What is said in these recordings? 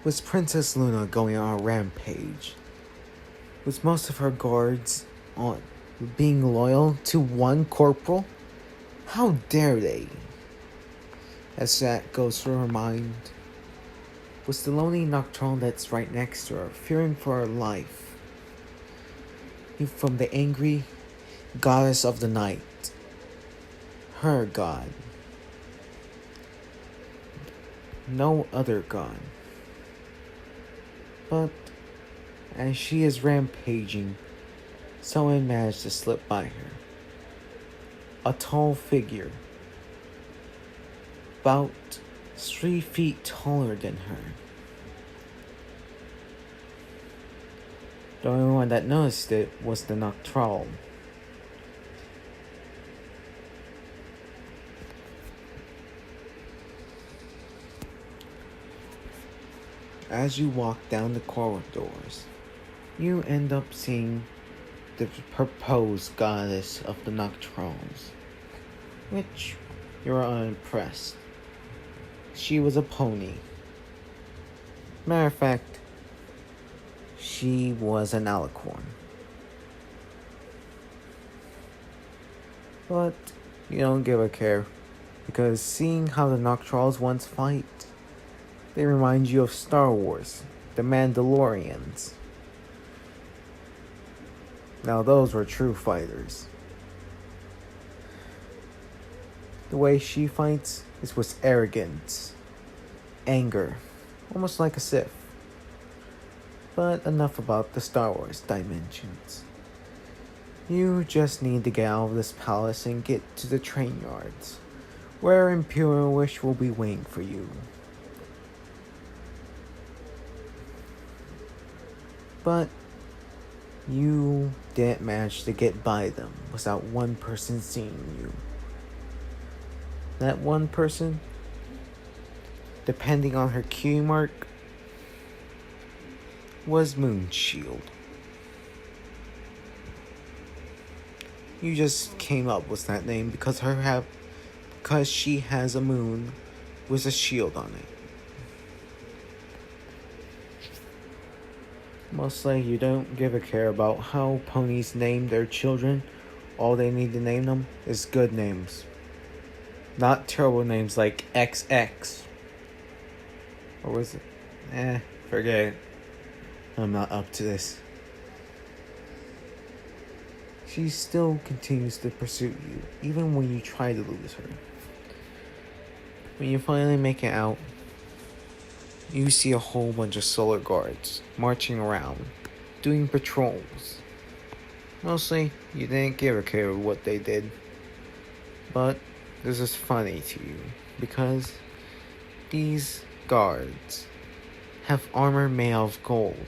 Was Princess Luna going on a rampage? Was most of her guards on being loyal to one corporal? How dare they? As that goes through her mind, was the lonely nocturnal that's right next to her, fearing for her life from the angry goddess of the night, her god, no other god. But as she is rampaging, someone managed to slip by her. A tall figure, about 3 feet taller than her. The only one that noticed it was the nocturnal. As you walk down the corridors, you end up seeing the proposed goddess of the nocturnals, which you're unimpressed. She was a pony. Matter of fact, she was an alicorn. But you don't give a care, because seeing how the Noctrals once fight, they remind you of Star Wars, the Mandalorians. Now those were true fighters. The way she fights is with arrogance, anger, almost like a Sith. But enough about the Star Wars dimensions. You just need to get out of this palace and get to the train yards, where Imperial Wish will be waiting for you. But you didn't manage to get by them without one person seeing you. That one person, depending on her key mark, was Moonshield. You just came up with that name because she has a moon with a shield on it. Mostly you don't give a care about how ponies name their children. All they need to name them is good names. Not terrible names like XX. Or was it? Forget it. I'm not up to this. She still continues to pursue you, even when you try to lose her. When you finally make it out, you see a whole bunch of solar guards marching around, doing patrols. Mostly, you didn't give a care of what they did. But this is funny to you, because these guards have armor made of gold,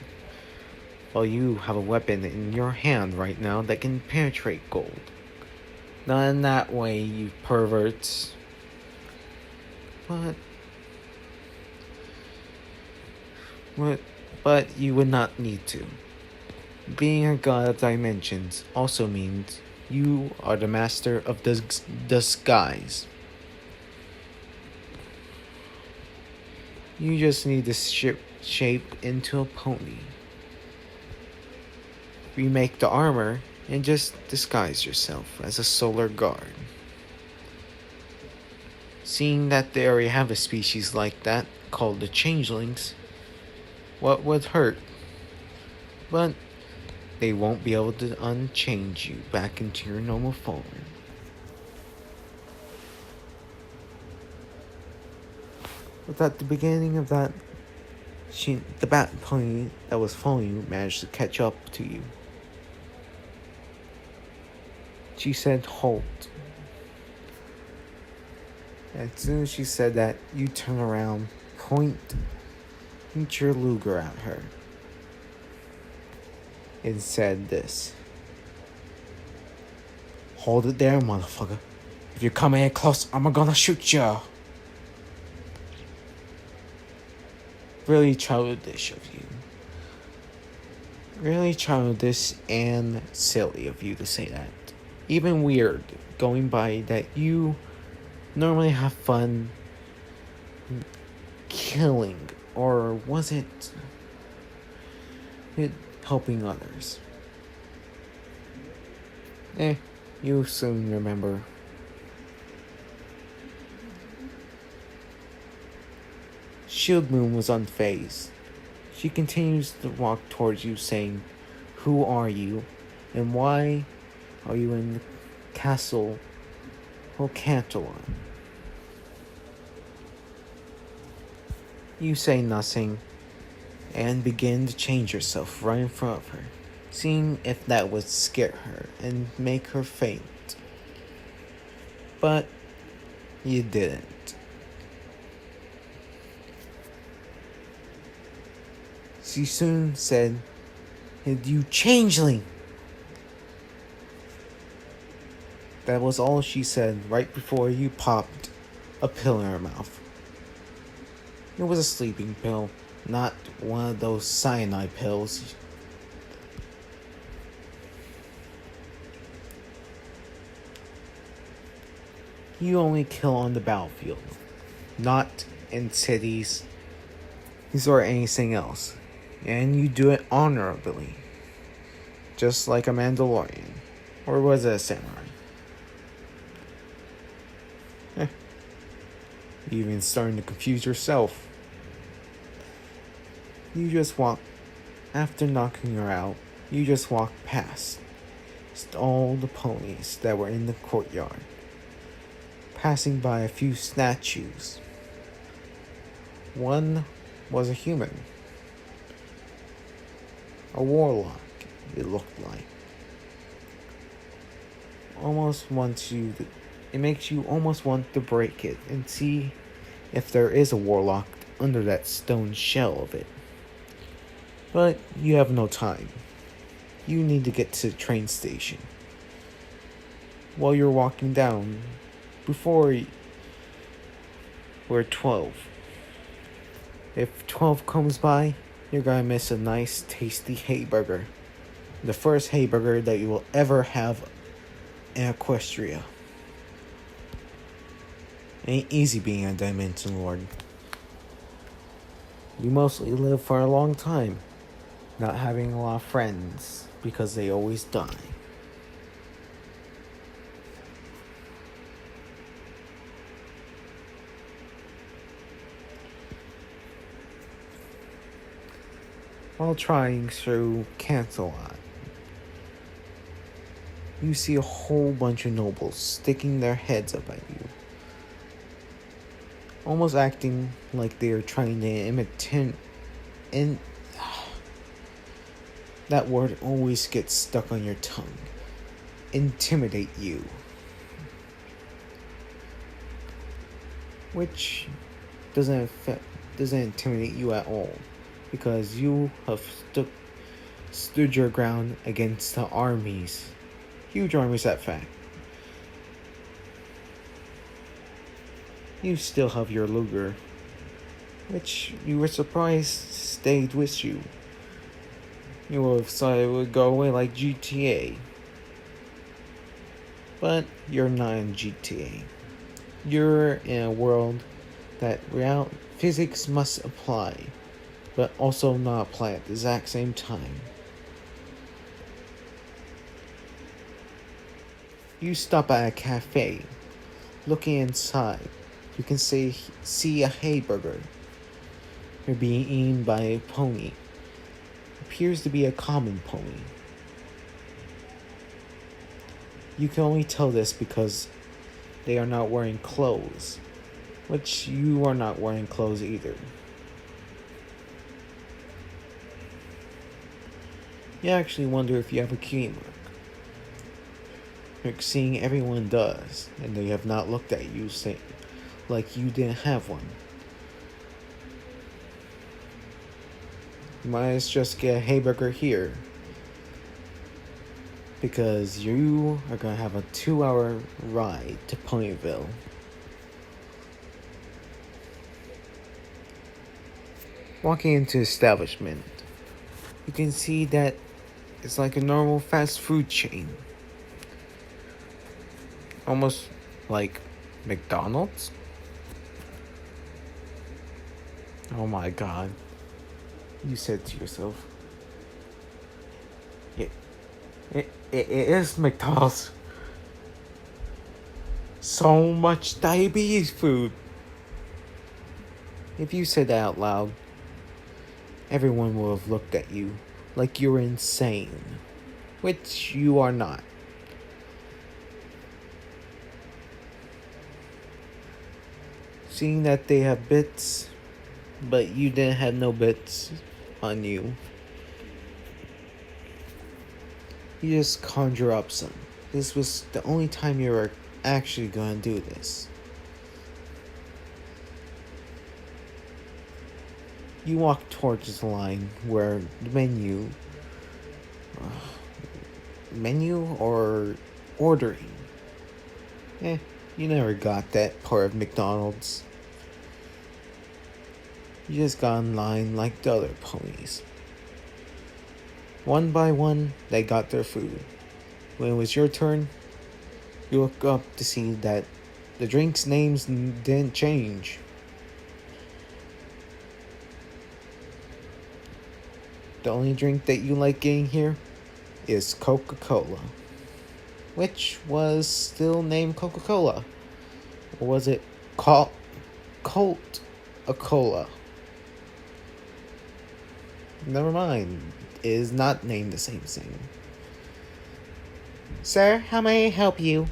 while you have a weapon in your hand right now that can penetrate gold. Not in that way, you perverts. But you would not need to. Being a god of dimensions also means you are the master of disguise. You just need to shape into a pony. Remake the armor and just disguise yourself as a solar guard. Seeing that they already have a species like that called the changelings, what would hurt? But they won't be able to unchange you back into your normal form. But at the beginning of that, the bat pony that was following you managed to catch up to you. She said, "Halt." As soon as she said that, you turn around, point your Luger at her, and said this: "Hold it there, motherfucker. If you come in close, I'm gonna shoot ya." Really childish of you. Really childish and silly of you to say that. Even weird, going by that you normally have fun killing Or was it helping others? You'll soon remember. Shield Moon was unfazed. She continues to walk towards you, saying, "Who are you, and why are you in the castle of canterlot?" You say nothing, and begin to change yourself right in front of her, seeing if that would scare her and make her faint. But you didn't. She soon said, "You changeling!" That was all she said right before you popped a pill in her mouth. It was a sleeping pill, not one of those cyanide pills. You only kill on the battlefield, not in cities or anything else. And you do it honorably, just like a Mandalorian. Or was it a samurai? You're even starting to confuse yourself. You just walk, after knocking her out, you just walk past all the ponies that were in the courtyard, passing by a few statues. One was a human. A warlock, it looked like. It makes you almost want to break it and see if there is a warlock under that stone shell of it. But you have no time. You need to get to the train station. While you're walking down, before we're 12. If 12 comes by, you're gonna miss a nice, tasty hamburger. The first hamburger that you will ever have in Equestria. Ain't easy being a Dimension Lord. You mostly live for a long time, not having a lot of friends because they always die. While trying through canterlot, you see a whole bunch of nobles sticking their heads up at you, almost acting like they are trying to imitate. And that word always gets stuck on your tongue. Intimidate you. Which doesn't intimidate you at all, because you have stood your ground against the armies. Huge armies, that fact. You still have your Luger, which you were surprised stayed with you. You would have thought it would go away like GTA. But you're not in GTA. You're in a world that physics must apply, but also not apply at the exact same time. You stop at a cafe. Looking inside, you can see a hamburger. You're being eaten by a pony. Appears to be a common pony. You can only tell this because they are not wearing clothes, which you are not wearing clothes either. You actually wonder if you have a key mark. Like seeing everyone does, and they have not looked at you like you didn't have one. You might as just get a hamburger here, because you are gonna have a 2-hour ride to Ponyville. Walking into the establishment, you can see that it's like a normal fast food chain. Almost like McDonald's. Oh my god. You said to yourself, it, it is McDonald's. So much diabetes food. If you said that out loud, everyone will have looked at you like you were insane, which you are not. Seeing that they have bits, but you didn't have no bits on you, you just conjure up some. This was the only time you were actually gonna do this. You walk towards the line where the menu or ordering. You never got that part of McDonald's. You just got in line like the other ponies. One by one, they got their food. When it was your turn, you look up to see that the drinks' names didn't change. The only drink that you like getting here is Coca-Cola, which was still named Coca-Cola. Or was it Colt-A-Cola? Never mind. It is not named the same thing. Sir, how may I help you?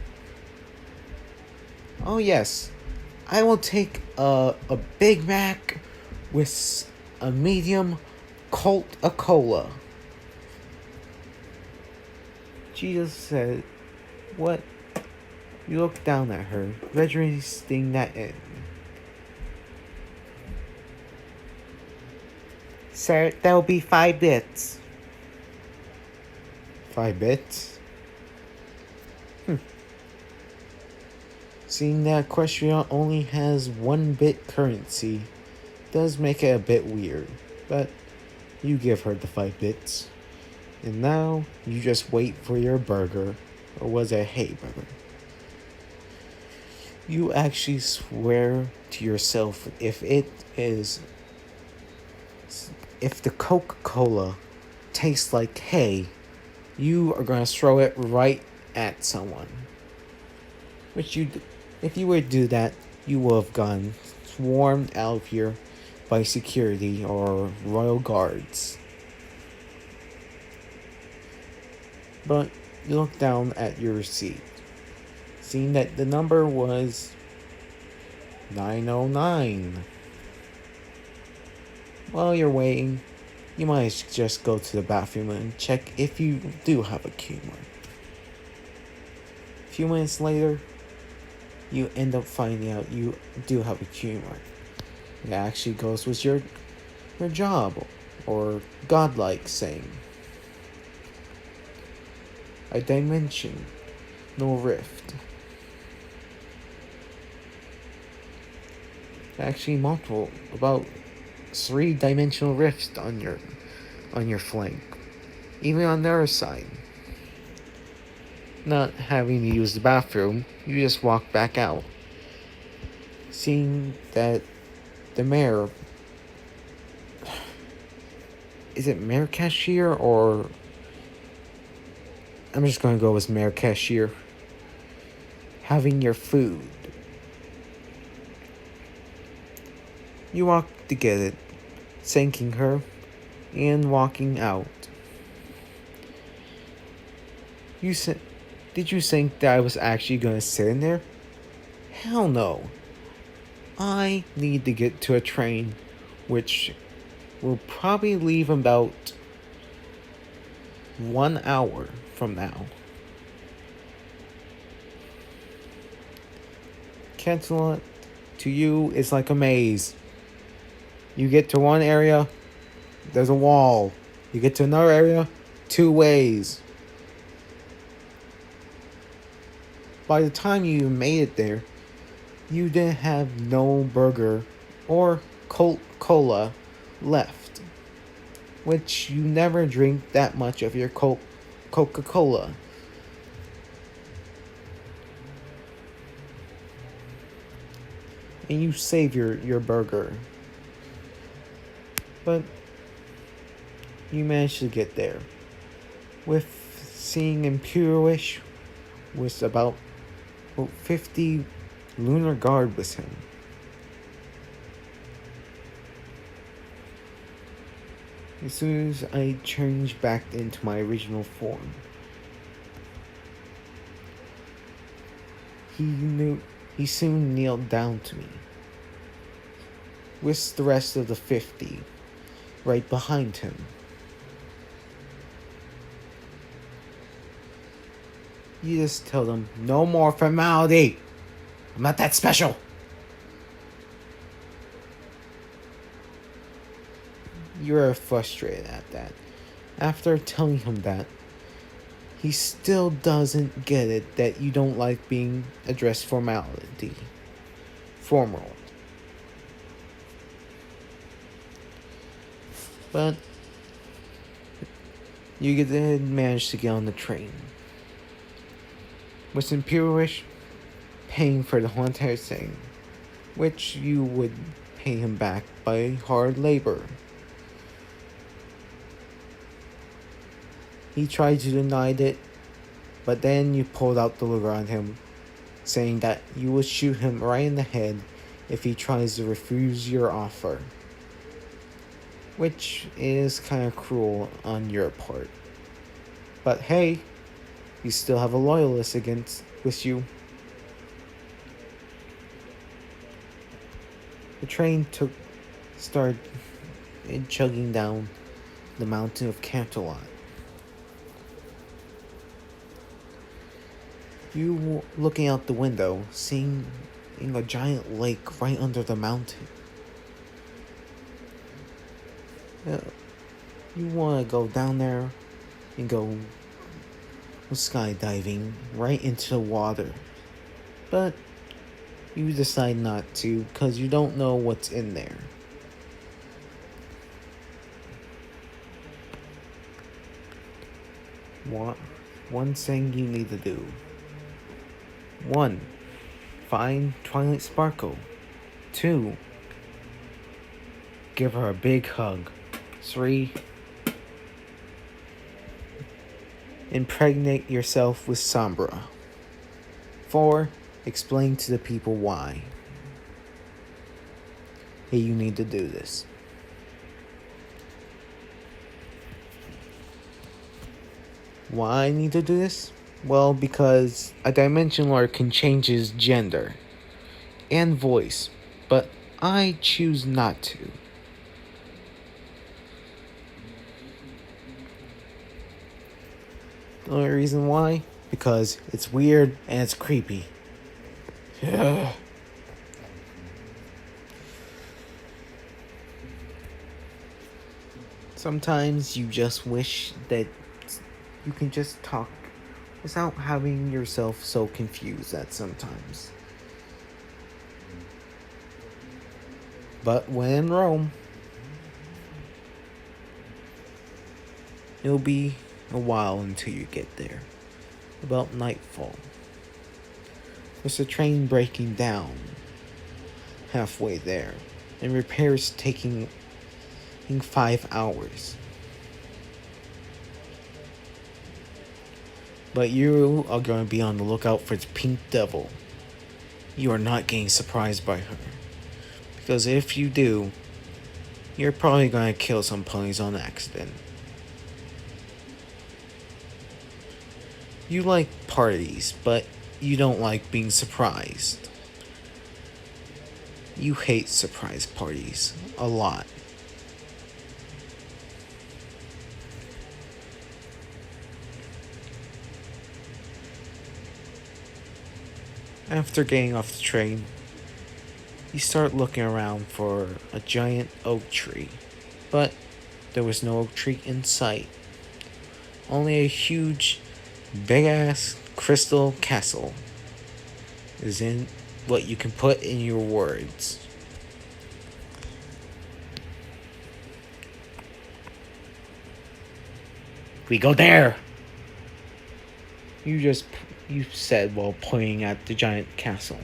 Oh yes, I will take a Big Mac with a medium Colt-A-Cola. Jesus said, what? You look down at her, registering that in. Sir, that will be 5 bits. 5 bits? Seeing that Equestria only has 1 bit currency does make it a bit weird, but you give her the 5 bits. And now you just wait for your burger, or was it a hamburger? You actually swear to yourself if the Coca-Cola tastes like hay, you are gonna throw it right at someone. If you were to do that, you will have gone swarmed out of here by security or royal guards. But you look down at your receipt, seeing that the number was 909. While you're waiting, you might just go to the bathroom and check if you do have a humor. A few minutes later, you end up finding out you do have a humor. It actually goes with your job, or godlike saying. A dimension, no rift. Actually multiple, about 3-dimensional rifts on your flank. Even on the other side. Not having to use the bathroom, you just walk back out. Seeing that the mayor, is it mayor cashier or, I'm just gonna go with mayor cashier, having your food. You walk to get it, thanking her, and walking out. Did you think that I was actually gonna sit in there? Hell no. I need to get to a train, which will probably leave about 1 hour from now. Canterlot to you is like a maze. You get to one area, there's a wall. You get to another area, 2 ways. By the time you made it there, you didn't have no burger or Coca-Cola left, which you never drink that much of your Coca-Cola. And you save your burger. But you managed to get there. With seeing Imperial-ish was about 50 lunar guard with him. As soon as I changed back into my original form, he soon kneeled down to me, with the rest of the 50 right behind him. You just tell them, no more formality. I'm not that special. You're frustrated at that. After telling him that, he still doesn't get it that you don't like being addressed formal. But you did manage to get on the train. With Imperial-ish paying for the whole entire thing, which you would pay him back by hard labor. He tried to deny it, but then you pulled out the lure on him, saying that you would shoot him right in the head if he tries to refuse your offer. Which is kind of cruel on your part. But hey, you still have a loyalist with you. The train started chugging down the mountain of Canterlot. You looking out the window, seeing a giant lake right under the mountain. You want to go down there and go skydiving right into the water. But you decide not to because you don't know what's in there. One thing you need to do. 1. Find Twilight Sparkle. 2. Give her a big hug. 3. Impregnate yourself with Sombra. 4. Explain to the people why. Hey, you need to do this. Why I need to do this? Well, because a Dimension Lord can change his gender and voice, but I choose not to. The only reason why? Because it's weird and it's creepy. Sometimes you just wish that you can just talk without having yourself so confused at sometimes. But when in Rome, it'll be a while until you get there. About nightfall. With the train breaking down halfway there, and repairs taking 5 hours. But you are going to be on the lookout for the Pink Devil. You are not getting surprised by her. Because if you do, you're probably going to kill some ponies on accident. You like parties, but you don't like being surprised. You hate surprise parties a lot. After getting off the train, you start looking around for a giant oak tree, but there was no oak tree in sight. Only a huge, big-ass crystal castle is in what you can put in your words. We go there! You said while pointing at the giant castle.